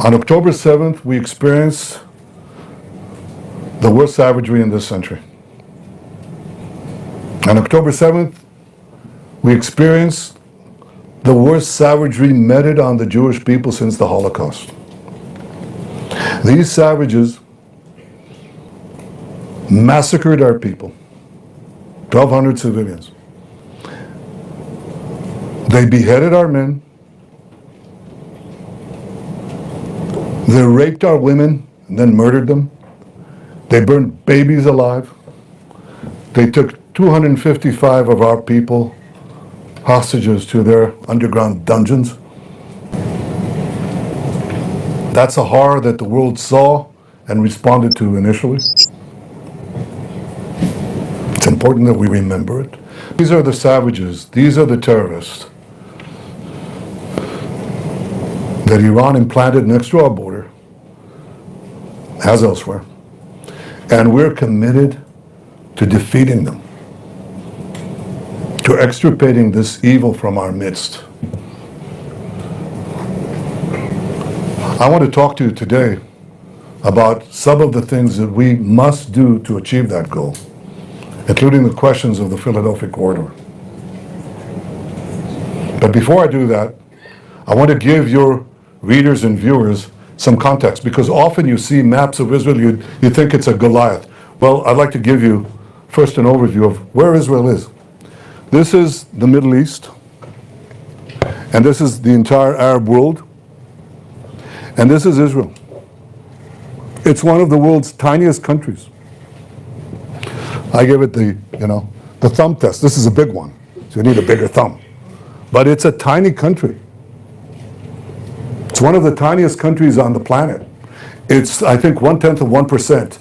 On October 7th, we experienced the worst savagery in this century. On October 7th, we experienced the worst savagery meted on the Jewish people since the Holocaust. These savages massacred our people, 1,200 civilians. They beheaded our men. They raped our women and then murdered them. They burned babies alive. They took 255 of our people hostages to their underground dungeons. That's a horror that the world saw and responded to initially. It's important that we remember it. These are the savages, these are the terrorists that Iran implanted next to our border, as elsewhere. And we're committed to defeating them, to extirpating this evil from our midst. I want to talk to you today about some of the things that we must do to achieve that goal, including the questions of the Philadelphia corridor. But before I do that, I want to give your readers and viewers some context, because often you see maps of Israel, you think it's a Goliath. Well, I'd like to give you first an overview of where Israel is. This is the Middle East, and this is the entire Arab world, and this is Israel. It's one of the world's tiniest countries. I give it the thumb test. This is a big one, so you need a bigger thumb. But it's a tiny country. It's one of the tiniest countries on the planet. It's, I think, 1/10 of 1%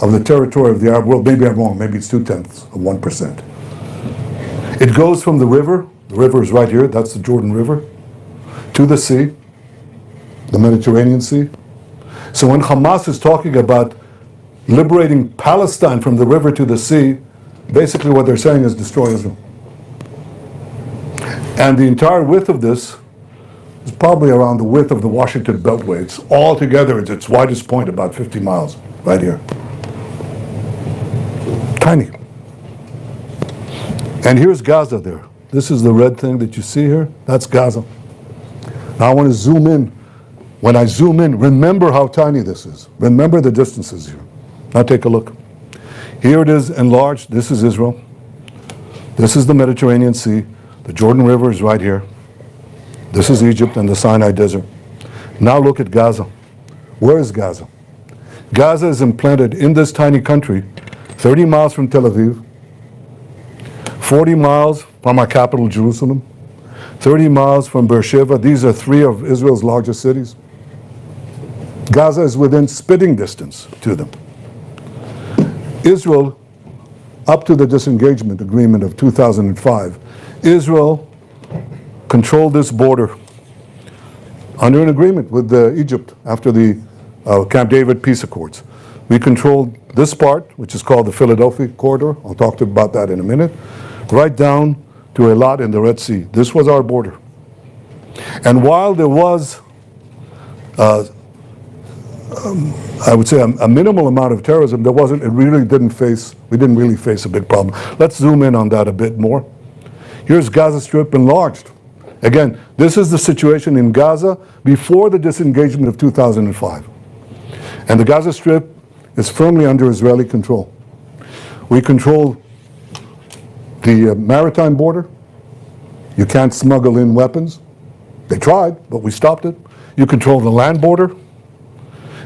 of the territory of the Arab world. Maybe I'm wrong, maybe it's 2/10 of 1%. It goes from the river is right here, that's the Jordan River, to the sea, the Mediterranean Sea. So when Hamas is talking about liberating Palestine from the river to the sea, basically what they're saying is destroy Israel. And the entire width of this is probably around the width of the Washington Beltway. It's all together, it's its widest point, about 50 miles, right here. Tiny. And here's Gaza there. This is the red thing that you see here. That's Gaza. Now I want to zoom in. When I zoom in, remember how tiny this is. Remember the distances here. Now take a look. Here it is enlarged. This is Israel. This is the Mediterranean Sea. The Jordan River is right here. This is Egypt and the Sinai Desert. Now look at Gaza. Where is Gaza? Gaza is implanted in this tiny country, 30 miles from Tel Aviv, 40 miles from our capital, Jerusalem, 30 miles from Beersheba. These are three of Israel's largest cities. Gaza is within spitting distance to them. Israel, up to the disengagement agreement of 2005, Israel controlled this border under an agreement with Egypt after the Camp David peace accords. We controlled this part, which is called the Philadelphia corridor. I'll talk to you about that in a minute. Right down to Eilat in the Red Sea. This was our border. And while there was, I would say, a minimal amount of terrorism, we didn't really face a big problem. Let's zoom in on that a bit more. Here's Gaza Strip enlarged. Again, this is the situation in Gaza before the disengagement of 2005. And the Gaza Strip is firmly under Israeli control. We control the maritime border. You can't smuggle in weapons. They tried, but we stopped it. You control the land border,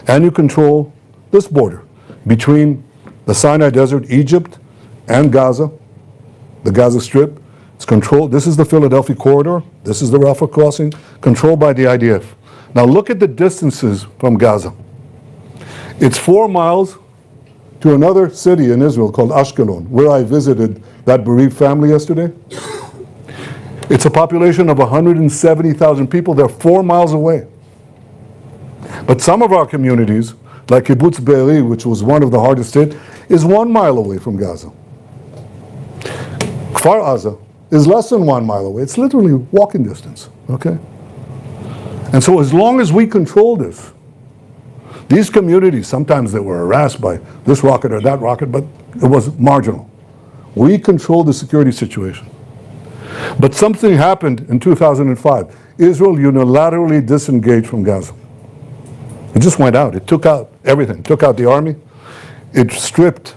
and you control this border between the Sinai Desert, Egypt, and Gaza, the Gaza Strip. It's controlled. This is the Philadelphia corridor. This is the Rafah crossing, controlled by the IDF. Now look at the distances from Gaza. It's 4 miles to another city in Israel called Ashkelon, where I visited that bereaved family yesterday. It's a population of 170,000 people. They're 4 miles away. But some of our communities, like Kibbutz Be'eri, which was one of the hardest hit, is 1 mile away from Gaza. Kfar Aza is less than 1 mile away. It's literally walking distance, okay? And so as long as we control this, these communities, sometimes they were harassed by this rocket or that rocket, but it was marginal. We control the security situation. But something happened in 2005. Israel unilaterally disengaged from Gaza. It just went out. It took out everything. It took out the army. It stripped,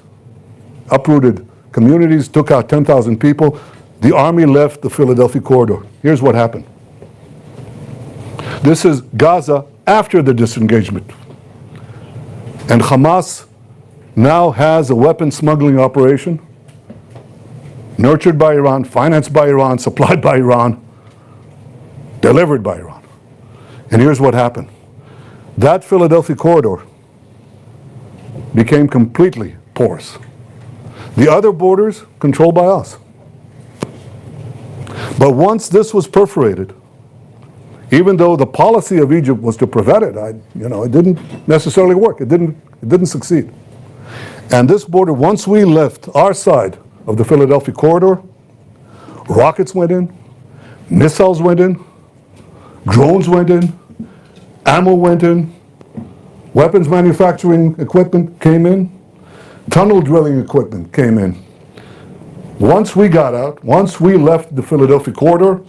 uprooted communities, took out 10,000 people. The army left the Philadelphia corridor. Here's what happened. This is Gaza after the disengagement. And Hamas now has a weapon smuggling operation nurtured by Iran, financed by Iran, supplied by Iran, delivered by Iran. And here's what happened. That Philadelphia corridor became completely porous. The other borders controlled by us. But once this was perforated, even though the policy of Egypt was to prevent it, it didn't necessarily work. It didn't succeed. And this border, once we left our side of the Philadelphia corridor, rockets went in, missiles went in, drones went in, ammo went in, weapons manufacturing equipment came in, tunnel drilling equipment came in. Once we got out, once we left the Philadelphia corridor,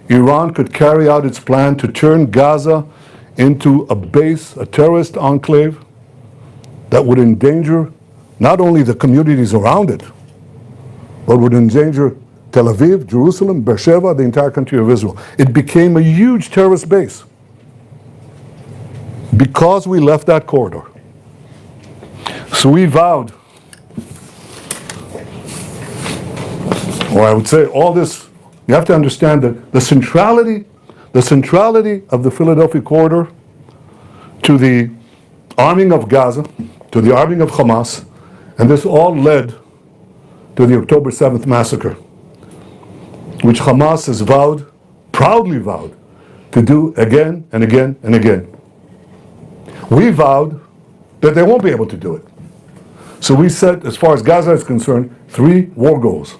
Iran could carry out its plan to turn Gaza into a base, a terrorist enclave that would endanger not only the communities around it, but would endanger Tel Aviv, Jerusalem, Beersheba, the entire country of Israel. It became a huge terrorist base because we left that corridor. So we vowed, or I would say all this, you have to understand that the centrality of the Philadelphia corridor to the arming of Gaza, to the arming of Hamas, and this all led to the October 7th massacre, which Hamas has vowed, proudly vowed, to do again and again and again. We vowed that they won't be able to do it. So we set, as far as Gaza is concerned, 3 war goals.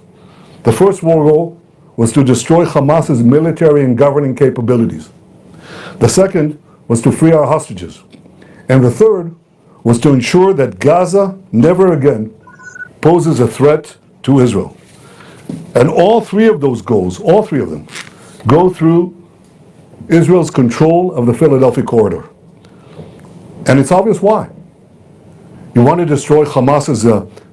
The first war goal was to destroy Hamas's military and governing capabilities. The second was to free our hostages. And the third was to ensure that Gaza never again poses a threat to Israel. And all 3 of those goals, all 3 of them, go through Israel's control of the Philadelphia corridor. And it's obvious why. You want to destroy Hamas's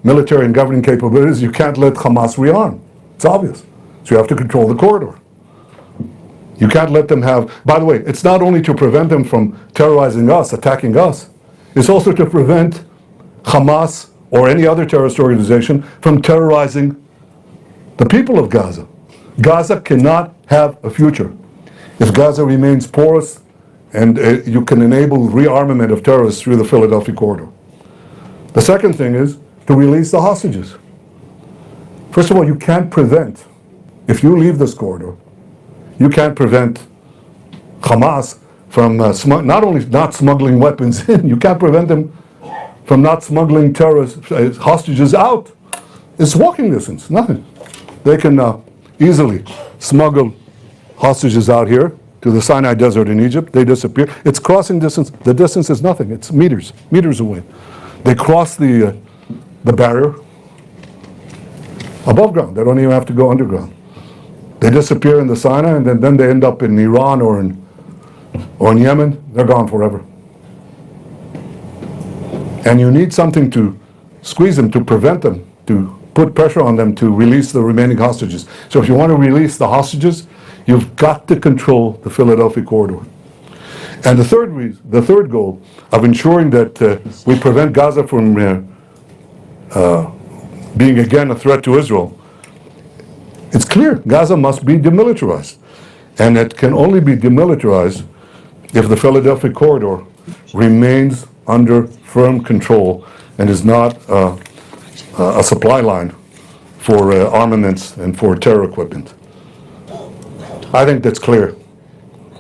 military and governing capabilities, you can't let Hamas rearm. It's obvious. So you have to control the corridor. You can't let them have, by the way, it's not only to prevent them from terrorizing us, attacking us, it's also to prevent Hamas or any other terrorist organization from terrorizing the people of Gaza. Gaza cannot have a future if Gaza remains porous and you can enable rearmament of terrorists through the Philadelphia corridor. The second thing is to release the hostages. First of all, you can't prevent, if you leave this corridor, you can't prevent Hamas from not only not smuggling weapons in, you can't prevent them from not smuggling terrorist hostages out. It's walking distance, nothing. They can easily smuggle hostages out here to the Sinai Desert in Egypt. They disappear. It's crossing distance. The distance is nothing. It's meters away. They cross the barrier above ground. They don't even have to go underground. They disappear in the Sinai, and then they end up in Iran or in Yemen. They're gone forever. And you need something to squeeze them, to prevent them, to put pressure on them to release the remaining hostages. So if you want to release the hostages, you've got to control the Philadelphia corridor. And the third goal of ensuring that we prevent Gaza from being again a threat to Israel, it's clear Gaza must be demilitarized. And it can only be demilitarized if the Philadelphia corridor remains under firm control and is not a supply line for armaments and for terror equipment. I think that's clear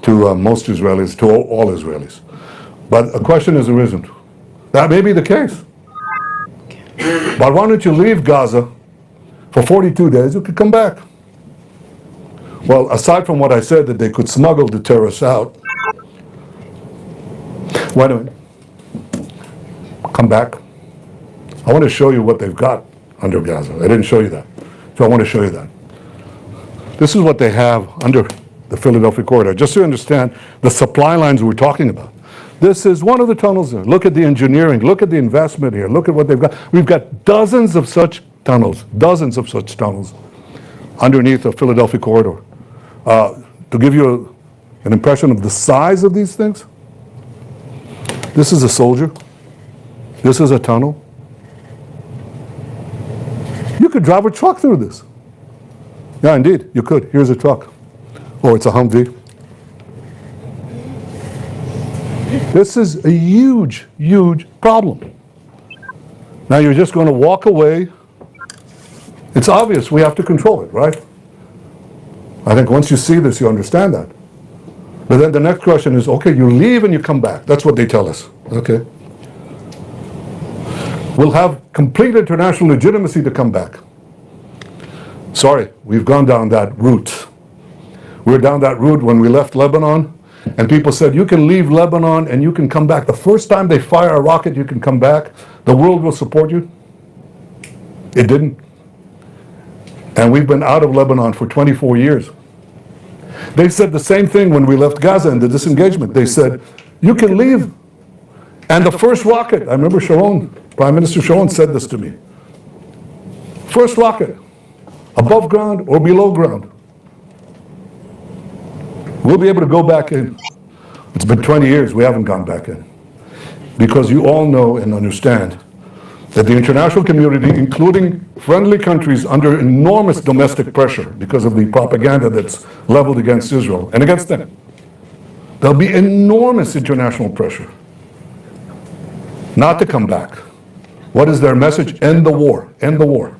to most Israelis, to all Israelis. But a question has arisen. That may be the case. But why don't you leave Gaza for 42 days? You could come back. Well, aside from what I said, that they could smuggle the terrorists out, Wait a minute. Come back. I want to show you what they've got under Gaza. I didn't show you that. So I want to show you that. This is what they have under the Philadelphia corridor, just so you understand the supply lines we're talking about. This is one of the tunnels there. Look at the engineering. Look at the investment here. Look at what they've got. We've got dozens of such tunnels underneath the Philadelphia corridor. To give you an impression of the size of these things, this is a soldier. This is a tunnel. You could drive a truck through this. Yeah, indeed, you could. Here's a truck. Or it's a Humvee. This is a huge, huge problem. Now you're just going to walk away. It's obvious we have to control it, right? I think once you see this, you understand that. But then the next question is, okay, you leave and you come back. That's what they tell us. Okay. We'll have complete international legitimacy to come back. Sorry, we've gone down that route. We were down that route when we left Lebanon, and people said, you can leave Lebanon and you can come back. The first time they fire a rocket, you can come back. The world will support you. It didn't. And we've been out of Lebanon for 24 years. They said the same thing when we left Gaza in the disengagement. They said, you can leave. And the first rocket, I remember Sharon, Prime Minister Sharon said this to me. First rocket, above ground or below ground. We'll be able to go back in. It's been 20 years, we haven't gone back in. Because you all know and understand that the international community, including friendly countries under enormous domestic pressure because of the propaganda that's leveled against Israel and against them, there'll be enormous international pressure not to come back. What is their message? End the war, end the war.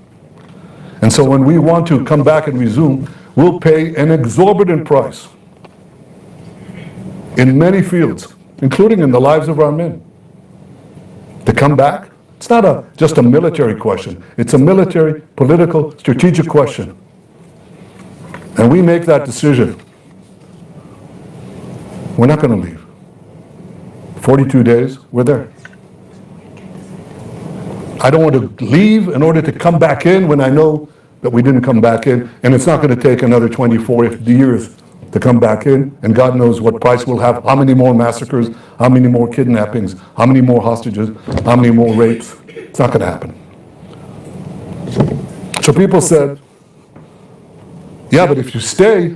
And so when we want to come back and resume, we'll pay an exorbitant price in many fields, including in the lives of our men. To come back, it's not just a military question. It's a military, political, strategic question. And we make that decision. We're not going to leave. 42 days, we're there. I don't want to leave in order to come back in when I know that we didn't come back in, and it's not going to take another 24 years to come back in, and God knows what price we'll have, how many more massacres, how many more kidnappings, how many more hostages, how many more rapes. It's not going to happen. So people said, yeah, but if you stay,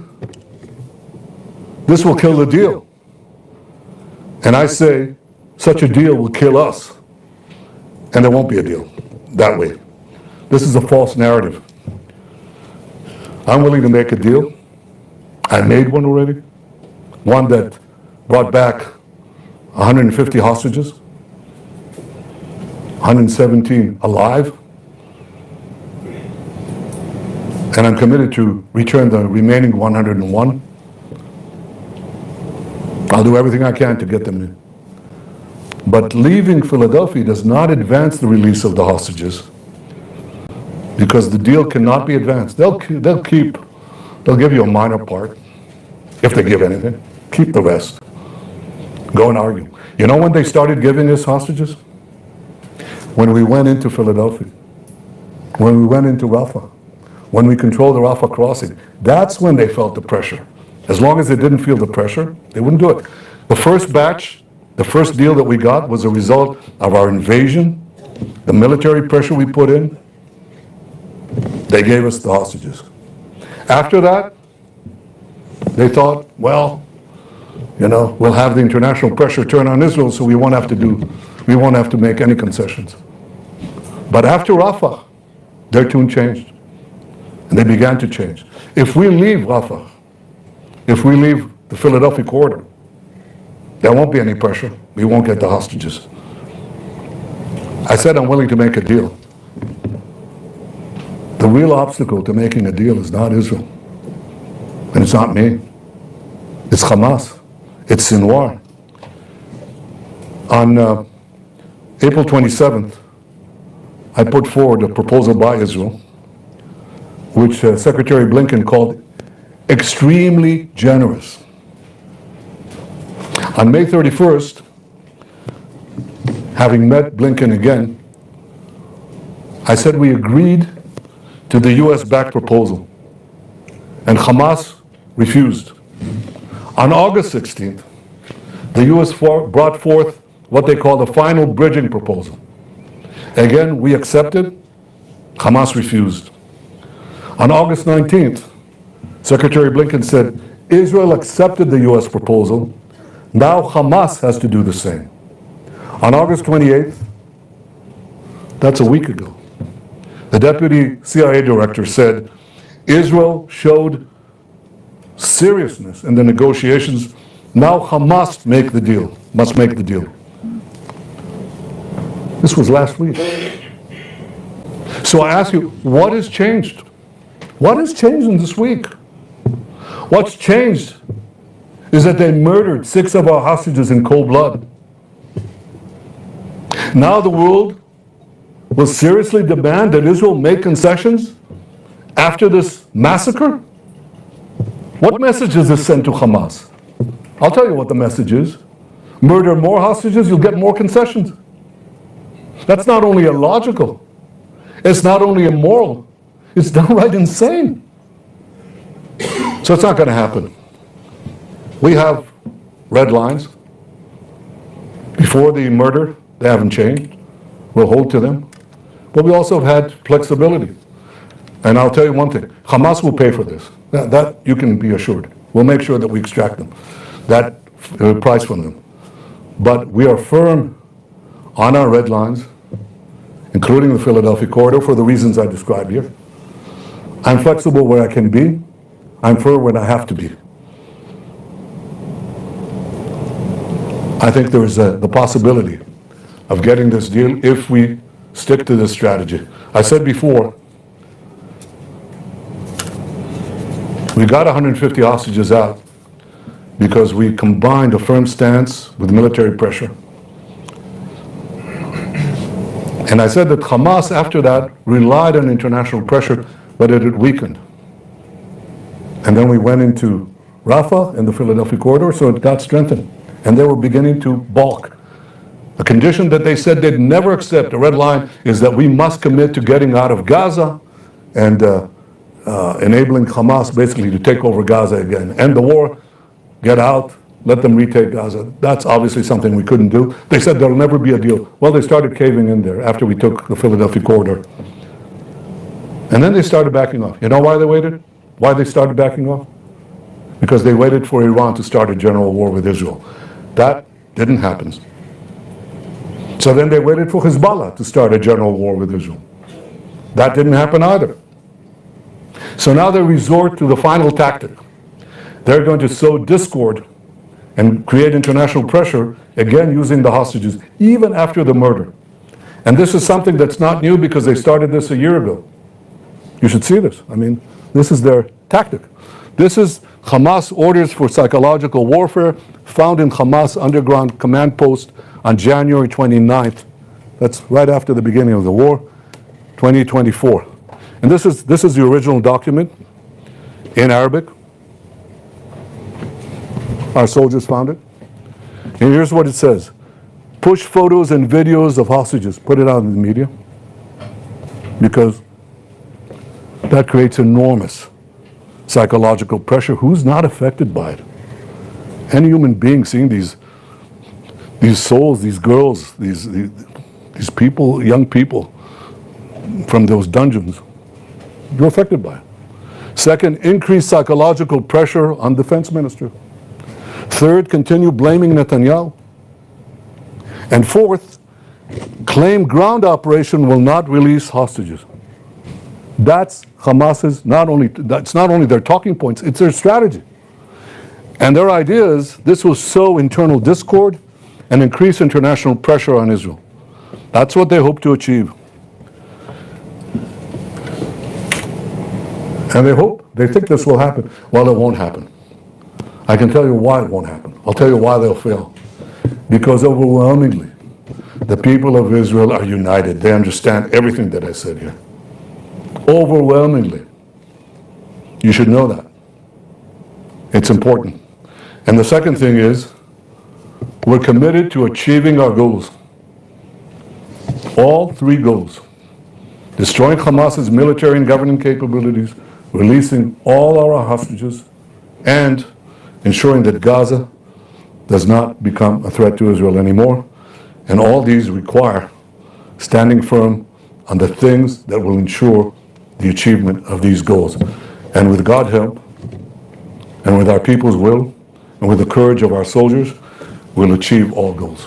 this will kill the deal. And I say, such a deal will kill us. And there won't be a deal that way. This is a false narrative. I'm willing to make a deal. I made one already. One that brought back 150 hostages, 117 alive. And I'm committed to return the remaining 101. I'll do everything I can to get them in. But leaving Philadelphia does not advance the release of the hostages, because the deal cannot be advanced. They'll give you a minor part, if they give anything. Keep the rest. Go and argue. You know when they started giving us hostages? When we went into Philadelphia, when we went into Rafah, when we controlled the Rafah crossing. That's when they felt the pressure. As long as they didn't feel the pressure, they wouldn't do it. The first batch, the first deal that we got was a result of our invasion, the military pressure we put in. They gave us the hostages. After that, they thought, well, we'll have the international pressure turn on Israel, so we won't have to make any concessions. But after Rafah, their tune changed. And they began to change. If we leave Rafah, if we leave the Philadelphia corridor, there won't be any pressure. We won't get the hostages. I said I'm willing to make a deal. The real obstacle to making a deal is not Israel. And it's not me. It's Hamas. It's Sinwar. On April 27th, I put forward a proposal by Israel, which Secretary Blinken called extremely generous. On May 31st, having met Blinken again, I said we agreed to the US-backed proposal, and Hamas refused. On August 16th, the US brought forth what they call the final bridging proposal. Again, we accepted, Hamas refused. On August 19th, Secretary Blinken said, Israel accepted the US proposal, now Hamas has to do the same. On August 28th, that's a week ago, the deputy CIA director said, Israel showed seriousness in the negotiations, now Hamas must make the deal. This was last week. So I ask you, what has changed? What has changed in this week? What's changed is that they murdered 6 of our hostages in cold blood. Now the world will seriously demand that Israel make concessions after this massacre? What message does this send to Hamas? I'll tell you what the message is. Murder more hostages, you'll get more concessions. That's not only illogical, it's not only immoral, it's downright insane. So it's not going to happen. We have red lines. Before the murder, they haven't changed. We'll hold to them. But we also have had flexibility. And I'll tell you one thing, Hamas will pay for this. That you can be assured. We'll make sure that we extract them, that price from them. But we are firm on our red lines, including the Philadelphia corridor, for the reasons I described here. I'm flexible where I can be. I'm firm when I have to be. I think there is the possibility of getting this deal if we stick to this strategy. I said before, we got 150 hostages out because we combined a firm stance with military pressure. And I said that Hamas, after that, relied on international pressure, but it had weakened. And then we went into Rafah and the Philadelphia corridor, so it got strengthened. And they were beginning to balk. A condition that they said they'd never accept, a red line, is that we must commit to getting out of Gaza and enabling Hamas basically to take over Gaza again. End the war, get out, let them retake Gaza. That's obviously something we couldn't do. They said there'll never be a deal. Well, they started caving in there after we took the Philadelphia corridor. And then they started backing off. You know why they waited? Why they started backing off? Because they waited for Iran to start a general war with Israel. That didn't happen. So then they waited for Hezbollah to start a general war with Israel. That didn't happen either. So now they resort to the final tactic. They're going to sow discord and create international pressure, again using the hostages, even after the murder. And this is something that's not new because they started this a year ago. You should see this. I mean, this is their tactic. This is Hamas orders for psychological warfare found in Hamas underground command post on January 29th. That's right after the beginning of the war, 2024. And this is the original document in Arabic. Our soldiers found it. And here's what it says. Push photos and videos of hostages. Put it out in the media. Because that creates enormous psychological pressure. Who's not affected by it? Any human being seeing these souls, these girls, these people, young people from those dungeons, you're affected by it. Second, increase psychological pressure on defense minister. Third, continue blaming Netanyahu. And fourth, claim ground operation will not release hostages. That's Hamas's, that's not only their talking points, it's their strategy. And their idea is this will sow internal discord and increase international pressure on Israel. That's what they hope to achieve. And they think this will happen. Well, it won't happen. I can tell you why it won't happen. I'll tell you why they'll fail. Because overwhelmingly, the people of Israel are united. They understand everything that I said here. Overwhelmingly. You should know that. It's important. And the second thing is, we're committed to achieving our goals. all three goals: destroying Hamas's military and governing capabilities, releasing all our hostages, and ensuring that Gaza does not become a threat to Israel anymore. And all these require standing firm on the things that will ensure the achievement of these goals. And with God's help, and with our people's will, and with the courage of our soldiers, we'll achieve all goals.